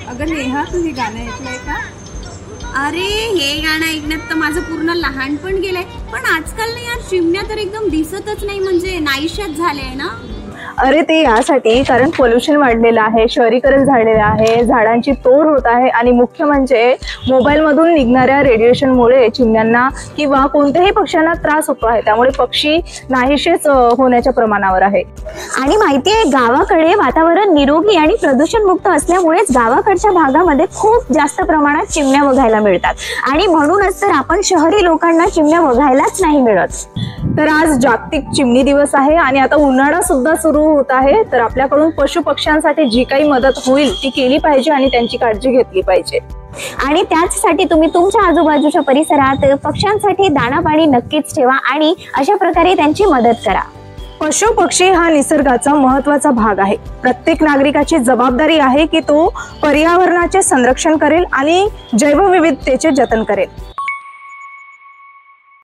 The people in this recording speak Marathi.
अगं नेहा, तू हे गाणं ऐकलंय का? अरे हे गाणं ऐकण्यात तर माझं पूर्ण लहानपण गेलंय. पण आजकाल ना यार चिमण्या तर एकदम दिसतच नाही, म्हणजे नाहीशाच झाले ना. अरे ते यासाठी कारण पोल्युशन वाढलेलं आहे, शहरीकरण झालेलं आहे, झाडांची तोड होत आहे आणि मुख्य म्हणजे मोबाईलमधून निघणाऱ्या रेडिएशनमुळे चिमण्यांना किंवा कोणत्याही पक्ष्यांना त्रास होतो आहे. त्यामुळे पक्षी नाहीशेच होण्याच्या प्रमाणावर आहे. आणि माहितीये, गावाकडे वातावरण निरोगी आणि प्रदूषण मुक्त असल्यामुळेच गावाकडच्या भागामध्ये खूप जास्त प्रमाणात चिमण्या बघायला मिळतात. आणि म्हणूनच तर आपण शहरी लोकांना चिमण्या बघायलाच नाही मिळत. तर आज जागतिक चिमणी दिवस आहे आणि आता उन्हाळा सुद्धा सुरू होत आहे. तर आपल्याकडून पशु पक्ष्यांसाठी जी काही मदत होईल ती केली पाहिजे आणि त्यांची काळजी घेतली पाहिजे. आणि त्याचसाठी तुम्ही तुमच्या आजूबाजूच्या परिसरात पक्ष्यांसाठी दाणा पाणी नक्कीच ठेवा आणि अशा प्रकारे त्यांची मदत करा. पशु पक्षी हा निसर्गाचा महत्त्वाचा भाग आहे. प्रत्येक नागरिकाची जबाबदारी आहे की तो पर्यावरणाचे संरक्षण करेल आणि जैवविविधतेचे जतन करेल.